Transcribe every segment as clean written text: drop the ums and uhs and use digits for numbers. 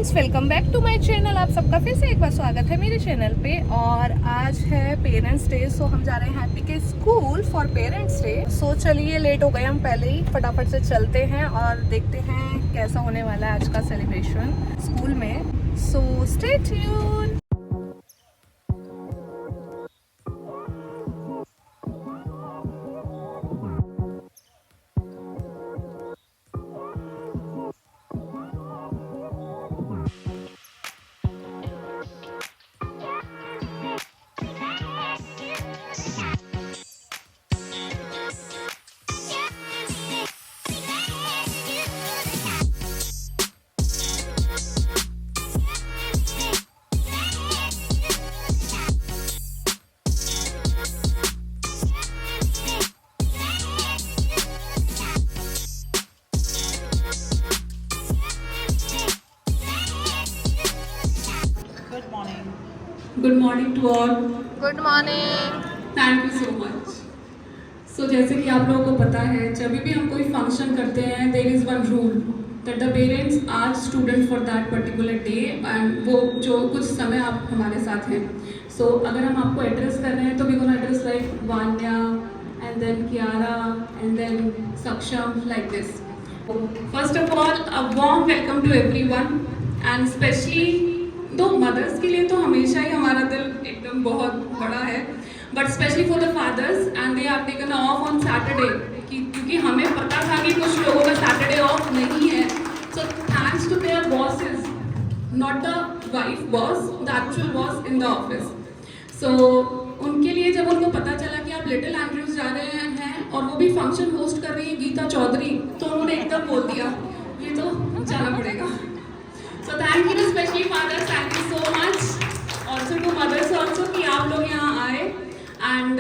Friends, welcome back to my channel. आप सबका फिर से एक बार स्वागत है मेरे चैनल पे। और आज है पेरेंट्स डे, सो हम जा रहे हैं हैप्पी के स्कूल फॉर पेरेंट्स डे। सो चलिए, लेट हो गए हम पहले ही, फटाफट से चलते हैं और देखते हैं कैसा होने वाला है आज का सेलिब्रेशन स्कूल में। So stay tune. Good morning to all. Good morning. Thank you so much. So जैसे कि आप लोगों को पता है, जब भी हम कोई फंक्शन करते हैं, there is one rule that the parents are student for that particular day, and वो जो कुछ समय आप हमारे साथ हैं। सो अगर हम आपको एड्रेस कर रहे हैं तो we gonna address like Vanya and then Kiara and then Saksham, like this. First of all, a warm welcome to everyone, and specially दो मदर्स के लिए तो हमेशा ही हमारा दिल एकदम बहुत बड़ा है, but specially for the fathers, and they have taken off on Saturday, क्योंकि हमें पता था कि कुछ लोगों का सैटरडे ऑफ नहीं है। So thanks to their bosses, not the wife boss, the actual boss in the office. So उनके लिए जब उनको पता चला कि आप लिटिल एंड्रयूज जा रहे हैं और वो भी फंक्शन होस्ट कर रही है गीता चौधरी, तो उन्होंने एकदम बोल दिया ये तो जाना पड़ेगा। So thank you to especially fathers, thank you so much. Also to mothers also कि आप लोग यहाँ आए and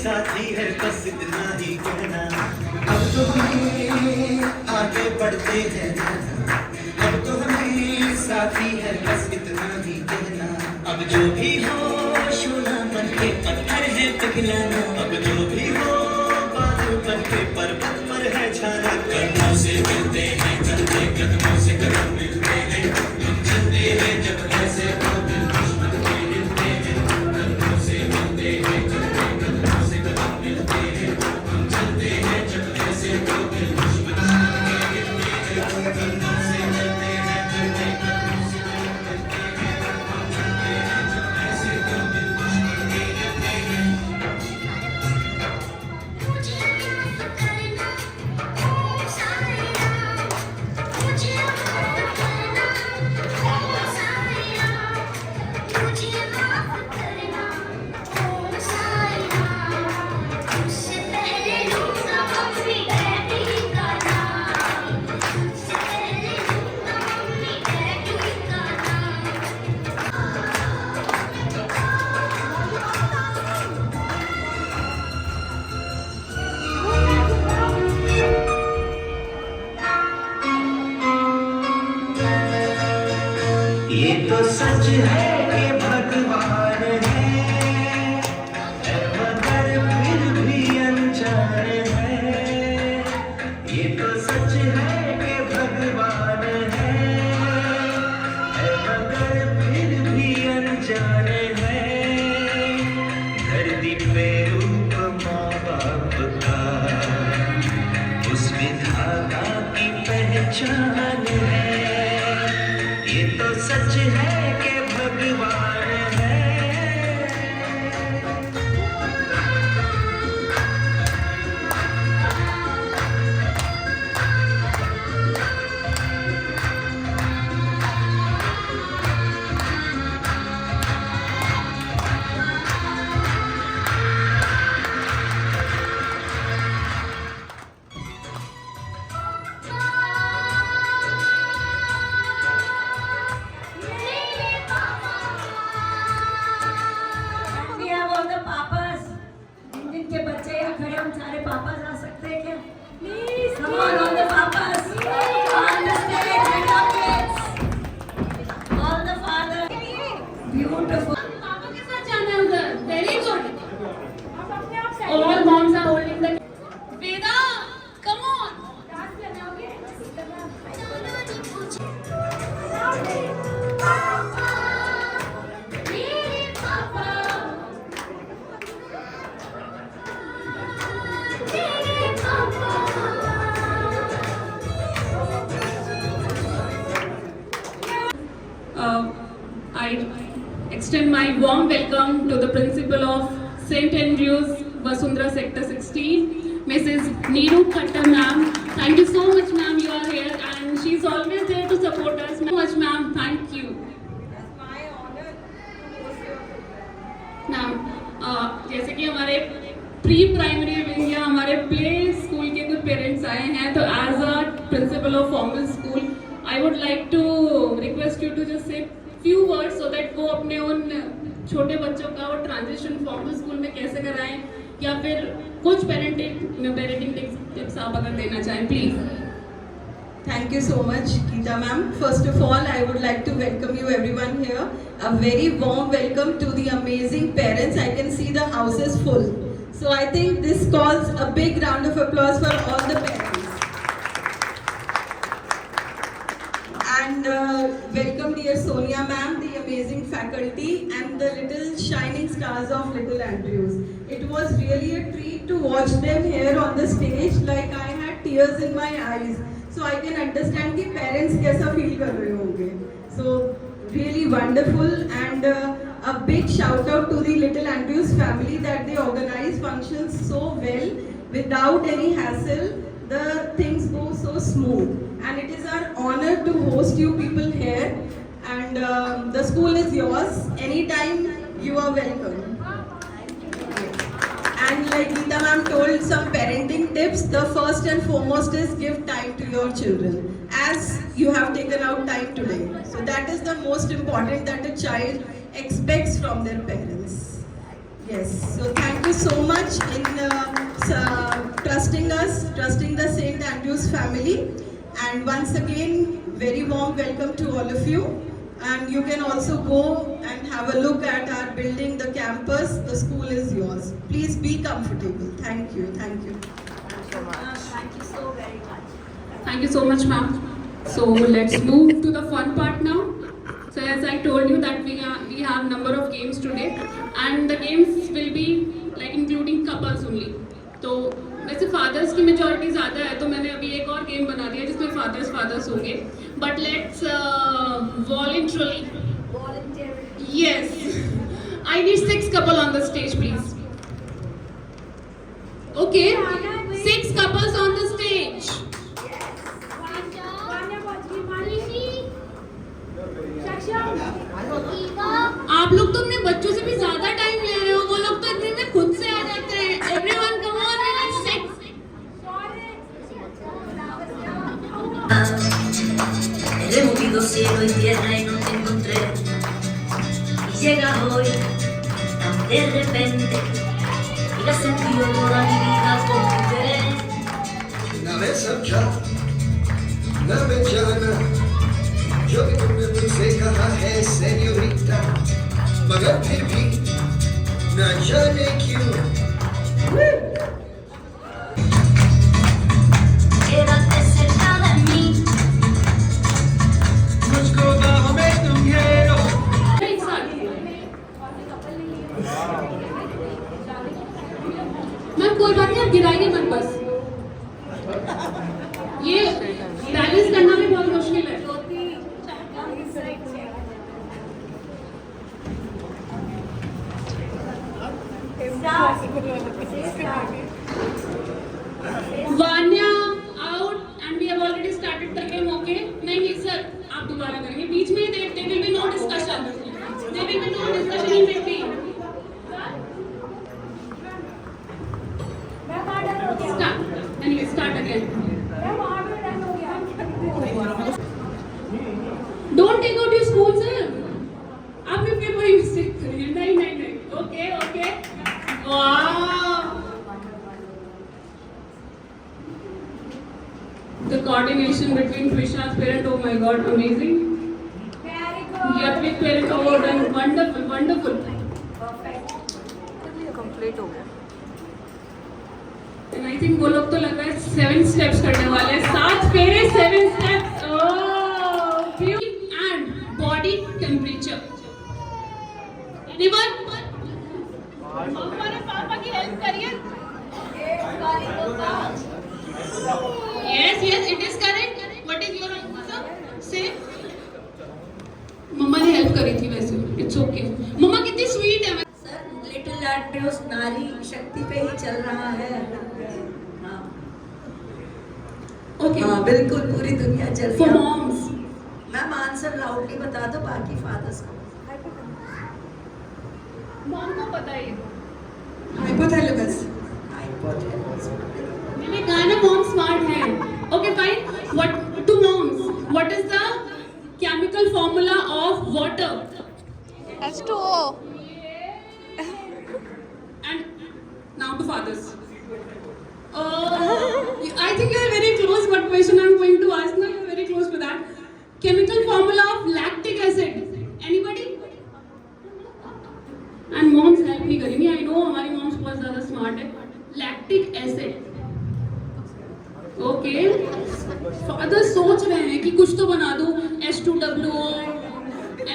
साथी है बस इतना ही कहना, अब तो हमें आगे बढ़ते हैं, अब तो हमें साथी है बस इतना ही कहना। अब जो भी हो सोना मन के पत्थर है पिघलाना, अब जो भी हो बादल बन के पर्वत पर है छाना। कदमों से मिलते हैं चलते, कदमों से कदम मिलते हैं, हम चलते हैं जब ऐसे दो दिल दुश्मन के मिलते हैं। कदमों से मिलते हैं चलते, कदमों से कदम मिलते हैं, हम चलते हैं जब ऐसे दो दिल दुश्मन के मिलते हैं। कदमों से मिलते हैं चलते, कदमों से कदम मिलते हैं, हम चलते हैं जब ऐसे दो दिल दुश्मन के मिलते हैं। ये तो सच है कि भगवान है मगर फिर भी अनजान है। ये तो सच है कि भगवान है मगर फिर भी अनजान है। धरती पे रूप माँ बाप का उस विधाता की पहचान है। ये तो सच है कि भगवान है। We have all the papas. जिनके बच्चे यहाँ खड़े हम सारे पापास आ सकते हैं क्या? Please, come on, all the papas. On the stage with our kids. All the fathers. Beautiful. पापा के साथ जाना है उधर. Very good. All moms are holding the. Veda, come on. I extend my warm welcome to the principal of St. Andrews, Vasundhara Sector 16, Mrs. Neeru Khattar ma'am. Thank you so much ma'am, you are here and she's always there to support us. So much ma'am, thank you. Ma'am जैसे कि हमारे pre primary wing या हमारे play school के कुछ parents आए हैं, तो as a principal of formal school I would like to request you to just say few words so that वो अपने उन छोटे बच्चों का वो ट्रांजिशन फॉर्मल स्कूल में कैसे कराएं, या फिर कुछ पेरेंटिंग टिप्स आप अगर देना चाहें please. Thank you so much, Geeta ma'am. First of all, I would like to welcome you everyone here. A very warm welcome to the amazing parents. I can see the house is full. So I think this calls a big round of applause for all the parents. And welcome dear Sonia ma'am, the amazing faculty and the little shining stars of Little Andrews. It was really a treat to watch them here on the stage. Like I had tears in my eyes. So I can understand कि parents कैसा feel कर रहे होंगे. So really wonderful and a big shout out to the Little Andrews family that they organize functions so well without any hassle. The things go so smooth and it is our honor to host you people here and the school is yours. Anytime you are welcome. And like Geeta ma'am told some parenting tips, the first and foremost is give time to your children as you have taken out time today. So that is the most important that a child expects from their parents. Yes, so thank you so much in trusting us, trusting the St. Andrews family. And once again, very warm welcome to all of you. And you can also go and have a look at our building, the campus. The school is yours. Please be comfortable. Thank you. Thank you. Thank you so very much. Thank you so much ma'am. So let's move to the fun part now. So as I told you that we have number of games today and the games will be like including couples only. तो वैसे fathers की majority ज़्यादा है तो मैंने अभी एक और गेम बना दिया जिसमें फादर्स होंगे, but let's voluntarily. Yes, I need 6 couple on the stage please. Okay, 6 couples on the stage. आप लोग तो अपने बच्चों से भी ज्यादा टाइम ले रहे हो, वो लोग तो इतने में खुद से आ जाते हैं. Everyone come on, let's sing. He movido cielo y tierra y no te encontré. Y llega hoy tan de repente y la sentido toda mi vida con tu querer. न मैं समझा न मैं जाना जो भी तुमने मुझसे कहा है सेन्योरिटा, मगर फिर भी न जाने क्यों Quédate cerca de mí. मुझको बाहों में तुम घेरो। एक साथ मैम कोई बात नहीं, आप गिराइए मत बस, ये बैलेंस करना भी बहुत मुश्किल है। Vanya out and we have already started the game. Okay, नहीं सर आप दोबारा करेंगे, बीच में there will be no discussion, there will be no discussion in between. Start anyway, start again. Don't take out your school sir, आपने फिर वही mistake करी है। नहीं नहीं नहीं, ओके ओके, वाह, the coordination between Trisha's parent, oh my god, amazing. Yatvik parent, oh done, wonderful wonderful. Complete हो गया। And I think वो लोग तो लग रहा है 7 steps करने वाले हैं, 7 फेरे 7 steps। oh and body temperature, anyone? हमारे पापा की हेल्प करिए। Yes, yes, it is correct. What is your answer? Say. मम्मा ने हेल्प करी थी वैसे, it's okay. मम्मा कितनी स्वीट है। सर लिटिल एंड्रयूज नारी शक्ति पे ही चल रहा है। हाँ Okay. हाँ बिल्कुल, पूरी दुनिया चल For रही है। moms. मैम आंसर लाउडली बता दो, बाकी फादर्स को। मॉम को बताइए। Hypothalamus. मैंने कहा ना मॉम स्मार्ट है। Okay, fine. What to moms? What is the chemical formula of water? H2O। And now to fathers. I think you are very close. What question I am going to ask now? You are very close to that. Chemical formula of lactic acid. Anybody? And moms help नहीं करेंगी। I know हमारी moms बहुत ज़्यादा smart है। Lactic acid. Okay. Fathers सोच रहे हैं कि कुछ तो बना दो, H2WO,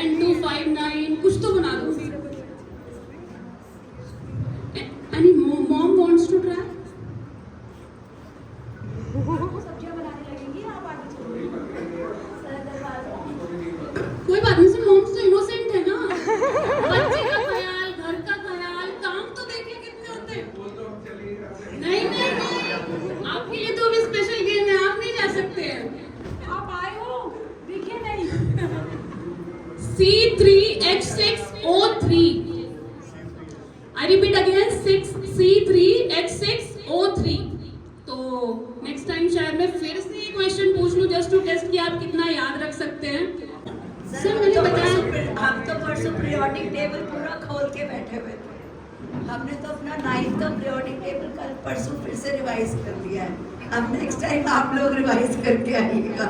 N259, कुछ तो बना दो। Any mom wants to try? कोई बात नहीं, मॉम्स तो इनोसेंट है ना, बच्चे का ख्याल, घर का ख्याल, काम तो देखिए कितने होते हैं। नहीं नहीं नहीं, आपके लिए तो अभी स्पेशल गेम है, आप नहीं जा सकते हैं। आप आए हो, दिखे नहीं। C3H6O3। I repeat again, 6C3H6O3। तो नेक्स्ट टाइम शायद मैं फिर से ये क्वेश्चन पूछ लूं जस्ट टू टेस्ट कि आप कितना याद रख सकते हैं। सर मैंने बताया, हम तो परसों पीरियोडिक टेबल पूरा खोल के बैठे हुए थे। हमने तो अपना 9th का पीरियोडिक टेबल कल परसों फिर से रिवाइज कर लिया है। अब नेक्स्ट टाइम आप लोग रिवाइज करके आइएगा।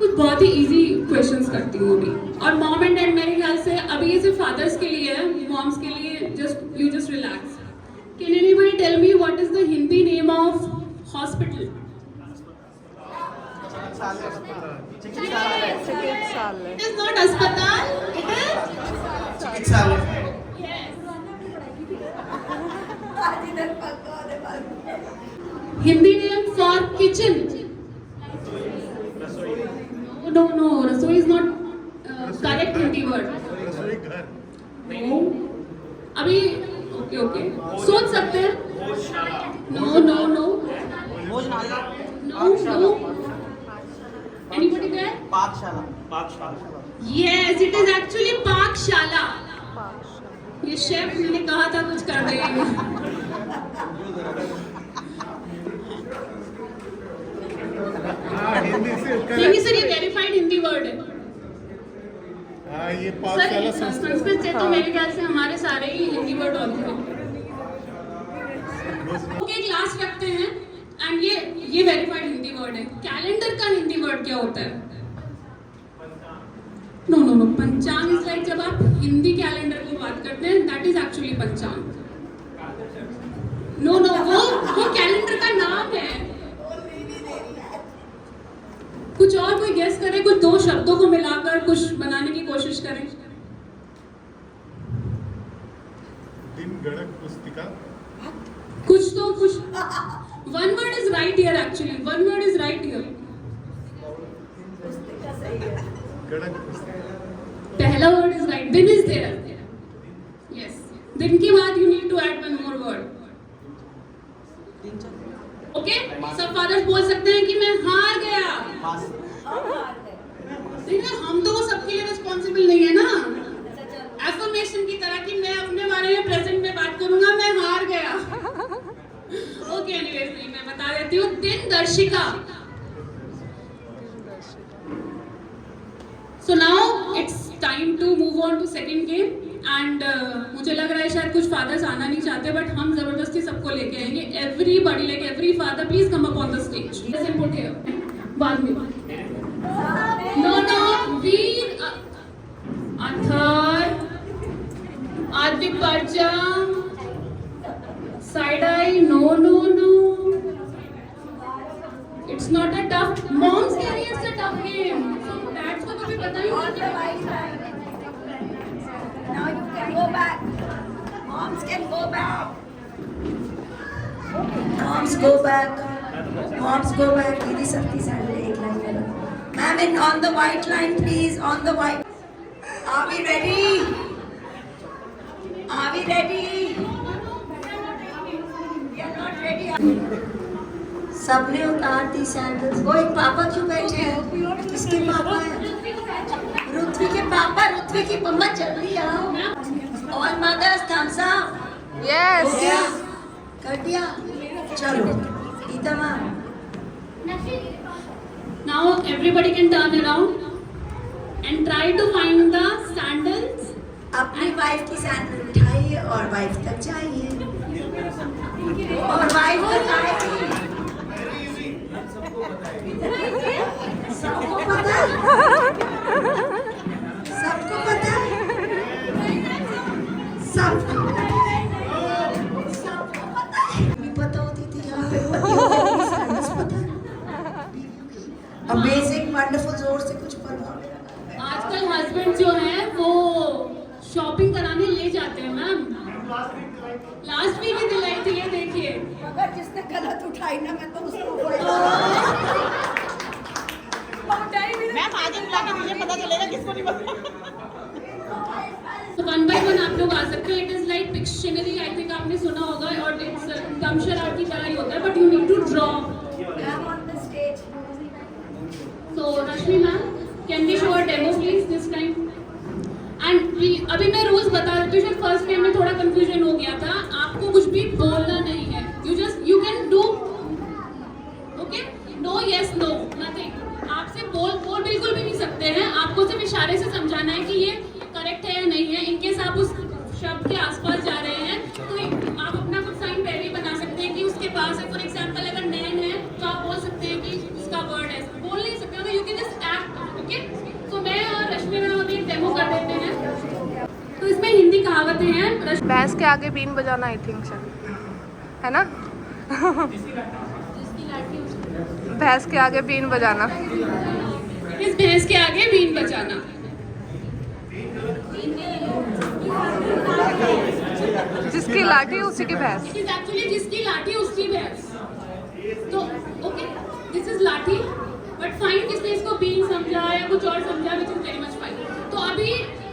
कुछ बहुत ही इजी क्वेश्चंस करती हूँ अभी, और मॉम एंड डैड मेरे ख्याल से अभी ये सिर्फ फादर्स के लिए है, मॉम्स के लिए just relax. Can anybody tell me what is the Hindi name of hospital? चिकित्सालय। इट इज नॉट अस्पताल, इट इज चिकित्सालय। Hindi name for kitchen. No no, रसोई is not correct Hindi word. No, अभी ओके ओके सोच सकते हैं। No no no no no, anybody there? पाकशाला। Yes, it is actually पाकशाला। ये शेफ मैंने कहा था कुछ कर देंगे। नहीं सर, ये वेरीफाइड हिंदी वर्ड है। ये सर पाठशाला संस्कृत से तो मेरे ख्याल से हमारे सारे ही हिंदी वर्ड होते हैं। ओके, क्लास रखते हैं एंड ये वेरीफाइड हिंदी वर्ड है। कैलेंडर का हिंदी वर्ड क्या होता है? नो पंचांग इज लाइक जब आप हिंदी कैलेंडर की बात करते हैं दैट इज एक्चुअली पंचांग. नो नो वो कैलेंडर का नाम है. कुछ और कोई गेस करे, कुछ दो शब्दों को मिलाकर कुछ बनाने की कोशिश करें. दिन गणक पुस्तिका. कुछ तो कुछ. One word is right here actually. One word is right here. गणक पुस्तिका. पहला वर्ड इज राइट. दिन इज देयर. यस. दिन के बाद you need to add one more word. Okay, सब फादर्स बोल सकते हैं कि मैं हार गया. देखिए हम तो वो सबके लिए रिस्पॉन्सिबल नहीं है ना. एफर्मेशन की तरह कि मैं अपने बारे में प्रेजेंट में बात करूंगा, मैं हार गया. ओके एनीवेज नहीं, मैं बता देती हूँ. दिन दर्शिका. So now it's time to move on to second game. And मुझे लग रहा है शायद कुछ फादर्स आना नहीं चाहते, बट हम जबरदस्ती सबको लेके आएंगे. Everybody, like every father, please come up on the stage. जैसे पुट हियर. बाद में नो नो वीर अथर आदिक परचम साइड आई. No no no, it's not a tough. Moms कह रही है it's a tough game. So dads को तो भी पता ही नहीं. Now you can go back. Moms can go back. Moms go back. Moms go back. दीदी सबकी साइड एक लाइन करो. Ma'am, in on the white line, please. On the white. Are we ready? Are we ready? We are not ready. सबने उतार दी sandals. वो एक पापा क्यों बैठे हैं? किसके पापा हैं? रुत्वी के पापा. रुत्वी की मम्मा जल्दी आओ. All mothers thumbs up. Yes. हो गया? कर दिया. चलो Geeta. Now everybody can turn around and try to find the sandals. अपनी वाइफ की सैंडल उठाइए और वाइफ तक जाइए. और वाइफ तक आएगी. सबको पता है. सबको पता है. सबको पता है. भी पता होती थी यहाँ पे पतियों को अपनी सैंडल्स पता है. Amazing, wonderful. जोर से कुछ पता. आजकल हस्बैंड जो हैं वो शॉपिंग कराने ले जाते हैं मैम. लास्ट वीक ही दिलाई थी, ये देखिए. अगर जिसने गलत उठाई ना, मैं तो उसको मैम आगे बुला के मुझे पता चलेगा किसको नहीं पता. तो वन बाय वन आप लोग आ सकते हो. It is like Pictionary. I think आपने सुना होगा. और इट्स कमशर आर्ट की तरह ही होता है, but you need to draw. on the stage. So Rashmi ma'am, can we show a demo please this time? And अभी मैं रूल्स बता देती हूँ. फर्स्ट गेम में थोड़ा कंफ्यूजन हो गया था. आपको कुछ भी बोलना नहीं है. You can do okay. No yes no nothing. आपसे बोल बिल्कुल भी नहीं सकते हैं. आपको सिर्फ इशारे से समझाना है कि ये करेक्ट है या नहीं है. इनकेस आप उस शब्द के आसपास जा रहे हैं तो आप अपना कुछ साइन पहले ही बना सकते हैं कि उसके पास है. फॉर एग्जाम्पल अगर नैन है तो आप बोल सकते हैं कि उसका वर्ड है. बोल नहीं सकते हो, you can just act. Okay. तो मैं और रश्मि मैम अभी एक डेमो कर देते हैं. तो इसमें हिंदी कहावतें हैं. भैंस के आगे बीन बजाना आई थिंक है ना. भैंस के आगे बीन बजाना. इस भैंस के आगे बीन बजाना. जिसकी लाठी उसी की भैंस. इट इज एक्चुअली जिसकी लाठी उसकी भैंस. तो ओके, दिस इज लाठी. बट फाइन किसने इसको बीन समझा या कुछ और समझा, which is very much fine. तो अभी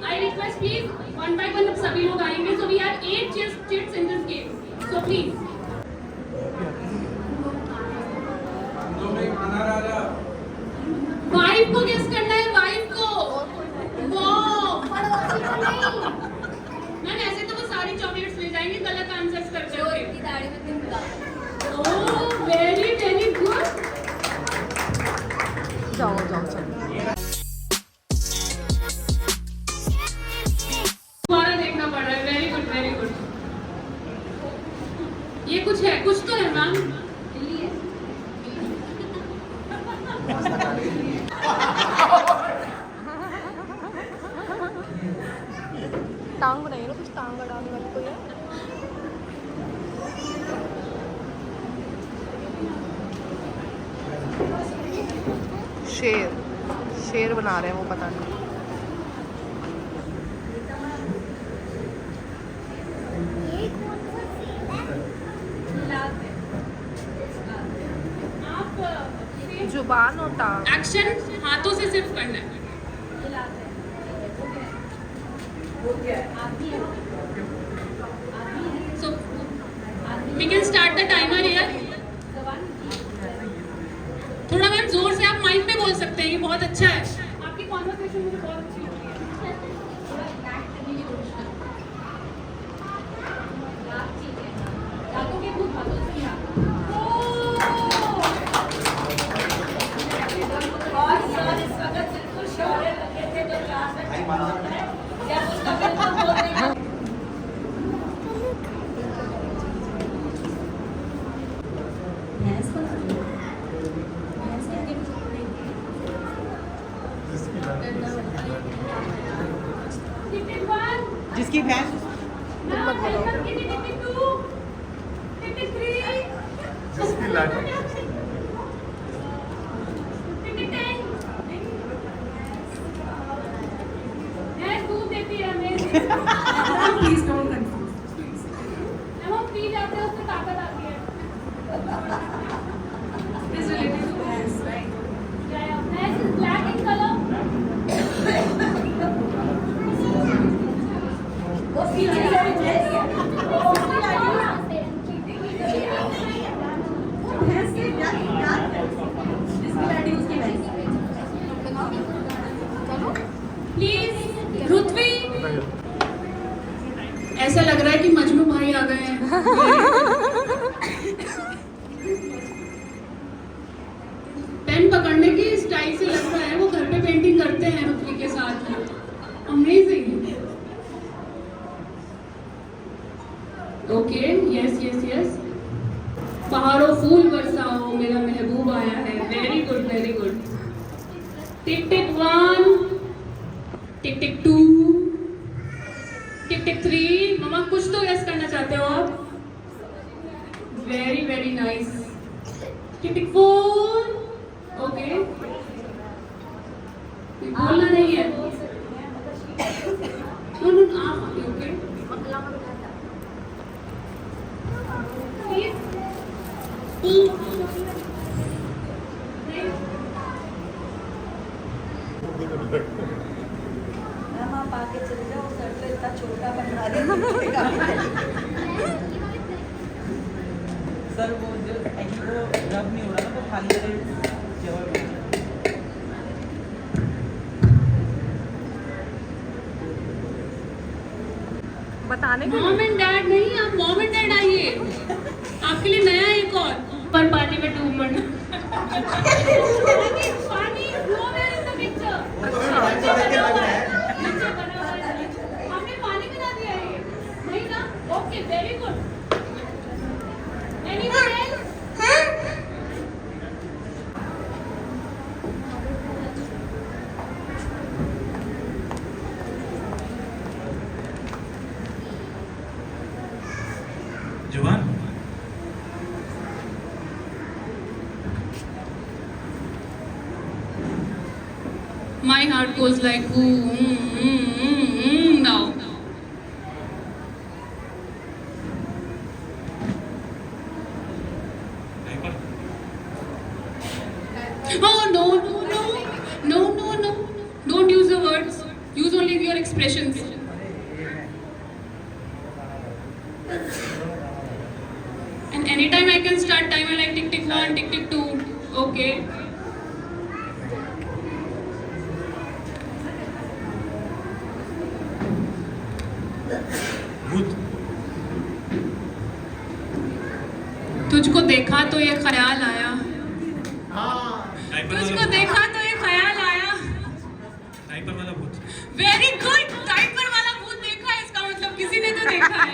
I request please one by one सभी लोग आएंगे. So we have 8 chits in this game. So please wife को गेस करना है. वाइफ को. मैम ऐसे तो वो सारी चॉकलेट्स ले जाएंगे गलत आंसर्स करते हुए. Oh very very good. जाओ जाओ चलो. दोबारा देखना पड़ रहा है. Very good very good. ये कुछ है, कुछ तो है मैम. टांग बनाई ना, कुछ टांग अड़ाने वाली कोई है? शेर, शेर बना रहे हैं वो, पता नहीं। जुबान होता एक्शन हाथों से सिर्फ करना है। So we can start the timer here. थोड़ा मैम जोर से आप माइक पे बोल सकते हैं, ये बहुत अच्छा है। आपकी कॉन्वर्सेशन मुझे बहुत अच्छी लग रही है। थोड़ा एक्ट करने की कोशिश करें। हाथों के खूब हाथों से ही और सर इस वक्त बिल्कुल श्योर लगे थे तो क्लास में जब उसका बिल्कुल बोलने का भैंस बना दी। भैंस कहती जिसकी भैंस जिसकी लाठी प्लीज डोंट कंफ्यूज। हम पी जाते हैं, उसमें ताकत आती है। Is related to भैंस, right? Yeah, भैंस is black in color. वो पीछे से भैंस के जिसकी लाठी उसकी भैंस। प्लीज रुतवी, ऐसा लग रहा है कि मजनू भाई आ गए हैं। पेन पकड़ने की स्टाइल से लग रहा है वो घर पे पेंटिंग करते हैं रुतवी के साथ। Amazing. Okay, yes yes yes. पहाड़ों फूल बरसाओ, मेरा महबूब आया है। Very good very good. Tick tick 1, tick tick 2, tick tick 3। मम्मा कुछ तो गेस करना चाहते हो आप? Very very nice. Tick tick 4। Okay, बोलना नहीं है। नो नो आप ओके। मैम आप आगे चले जाओ, सर तो इतना छोटा बना रही सर वो जो वो रब नहीं हो रहा ना, तो खाली जवाब बताने के मॉम एंड डैड नहीं, आप मॉम एंड डैड आइए। आपके लिए नया एक और पर पानी में डूब मरना। पानी फ्लो में इन द पिक्चर। हमने पानी में ना दिया है ये, नहीं ना? Okay very good. Anyone else? जुबान My heart goes like now. Oh no no no no no no! Don't use the words. Use only your expressions. And anytime I can start timer like tick tick 1, tick tick 2. Okay. भूत तुझको देखा तो ये ख्याल आया। Diaper तुझको वाला देखा तो ये ख्याल आया। डायपर वाला भूत वेरी गुड। डायपर वाला भूत देखा है, इसका मतलब किसी ने तो देखा है।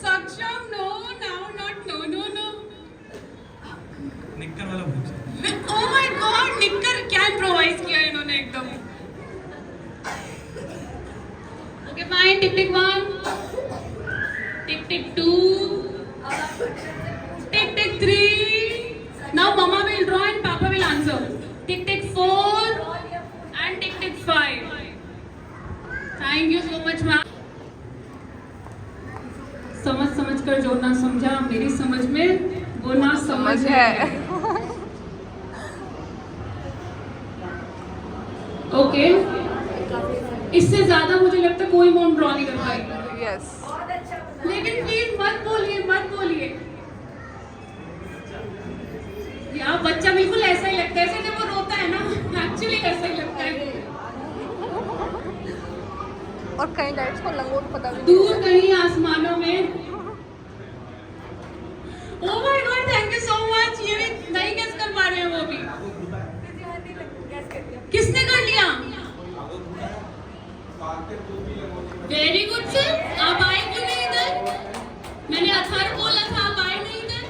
Saksham no now not no no no. निक्कर वाला भूत ओह माय गॉड, निक्कर क्या इम्प्रोवाइज किया इन्होंने एकदम। Okay, fine. Tick tick 1. Tick tick 2. Tick tick 3. Now Mama will draw and Papa will answer. Tick tick 4 and tick tick 5. Thank you so much, ma'am. समझ कर जो ना समझा मेरी समझ में वो ना समझ है. ओके. इससे ज्यादा मुझे लगता है कोई मॉम ड्रॉ नहीं कर पाएगी. यस. लेकिन प्लीज मत बोलिए. यार बच्चा बिल्कुल ऐसा ही लगता है जैसे जब वो रोता है ना, एक्चुअली ऐसा ही लगता है. और कहीं लाइट्स को लंगोट पता भी नहीं. दूर कहीं आसमानों में. Oh my God, thank you so much. ये भी नहीं गेस कर पा रहे हैं वो भी. किसने कर लिया? Very good sir. आप आए क्यों नहीं इधर? मैंने अथर बोला था, आप आए नहीं इधर.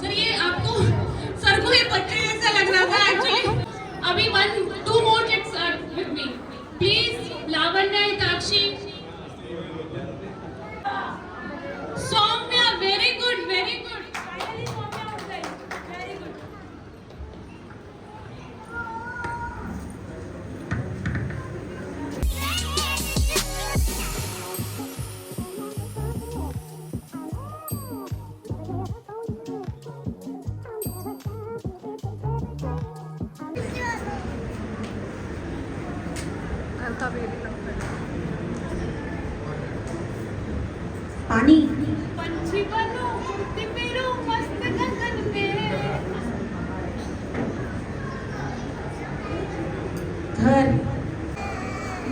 सर ये आपको, सर को ये पट्टी जैसा लग रहा था एक्चुअली. अभी 2 more checks are with me. Please, Lavanya, Hitakshi. Soumya, very good, very good. Finally, Soumya was there. Very good. पानी. पंछी बनो, उड़ती फिरो मस्त गगन पे. घर.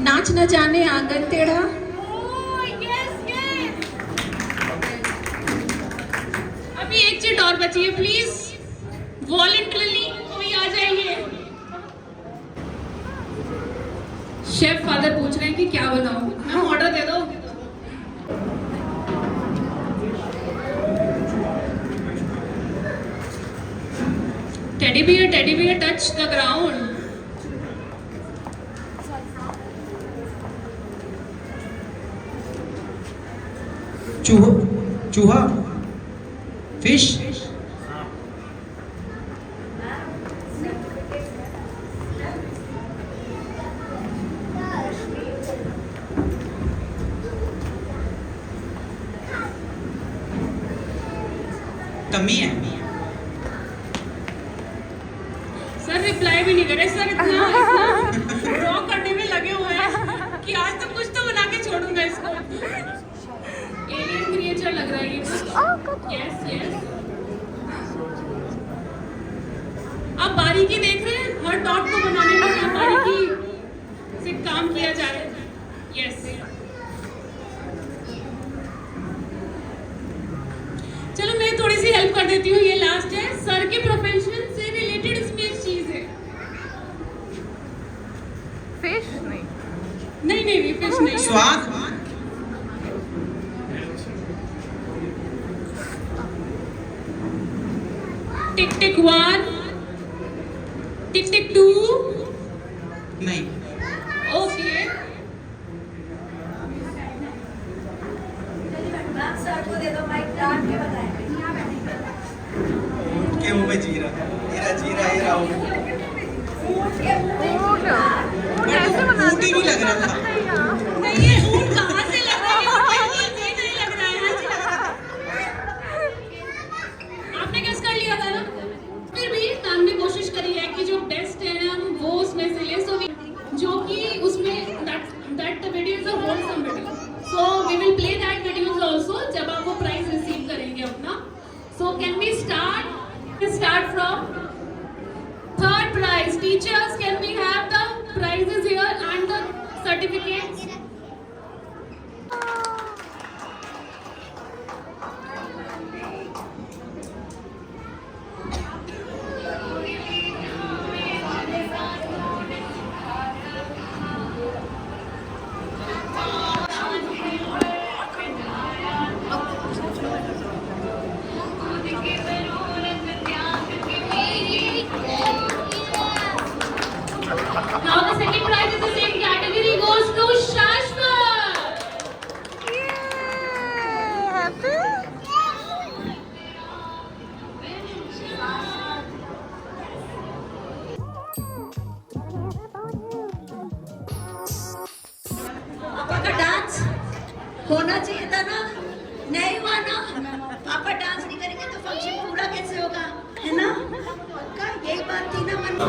नाच न जाने आंगन टेढ़ा. Oh, yes, yes. अभी एक चीज और बची है, प्लीज वॉलंटरली कोई आ जाइए. शेफ फादर पूछ रहे हैं कि क्या बनाऊं. मैम ऑर्डर दे दो. Teddy bear, touch the ground. चूहा. फिश. कमी है. सर रिप्लाई भी नहीं करे. सर इतना ड्रॉ करने में लगे हुए हैं कि आज तो कुछ तो बना के छोड़ूंगा इसको. एलियन क्रिएचर लग रहा है ये. Yes yes. आप बारीकी देख रहे हैं, हर डॉट को बनाने में क्या बारीकी से काम किया जा रहा है. यस. चलो मैं थोड़ी सी हेल्प कर देती हूँ. ये लास्ट है. सर के प्रोफेशन से रिलेटेड इसमें एक चीज है. फिश नहीं फिश नहीं. स्वाद. टिक टिक 1. Tick tick 2. नहीं. ओके. सर को दे दो माइक. डांट के बताएं. के मुंह में जीरा. ये रहा. कैसे बना ऊँट ही नहीं लग रहा था. नहीं ये ऊँट कहाँ से लग रहा है? ये नहीं लग रहा है. आपने गेस कर लिया था ना. फिर भी मैम ने कोशिश करी है कि जो बेस्ट है हम वो उसमें से ले. सो जो कि उसमें that video is a wholesome video. So we will play that videos also जब आप वो प्राइज रिसीव करेंगे अपना. So can we start from third prize. Teachers, can we have the prizes here and the certificates? Now पापा का dance होना चाहिए था ना, नहीं हुआ ना। पापा डांस नहीं करेंगे तो फंक्शन पूरा कैसे होगा, है ना? पक्का यही बात थी ना मन में।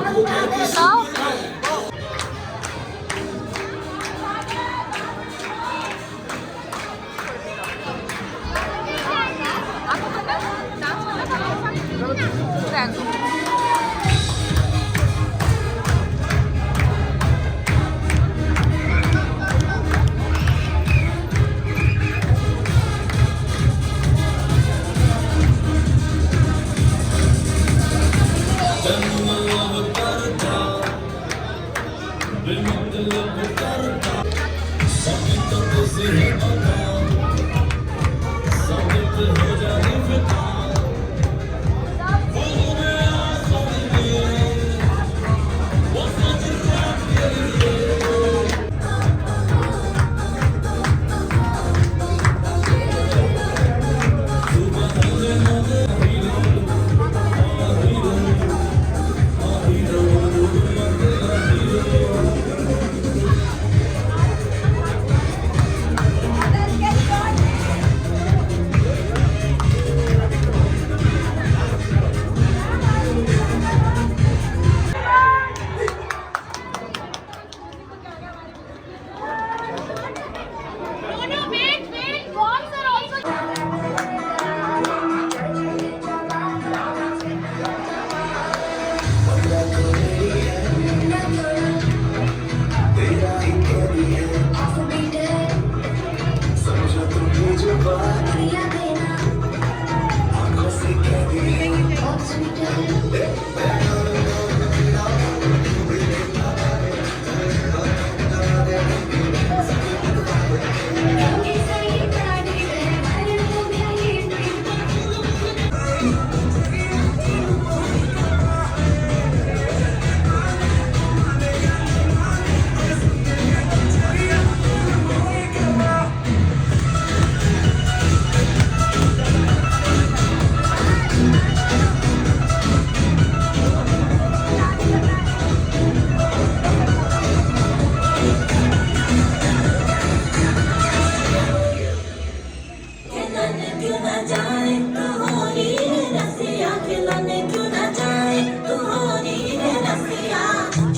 खिलने क्यों न जाए तू होनी रे रसिया, खिलने क्यों न जाए तू होनी रे रसिया,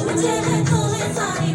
तुझे है तो सारी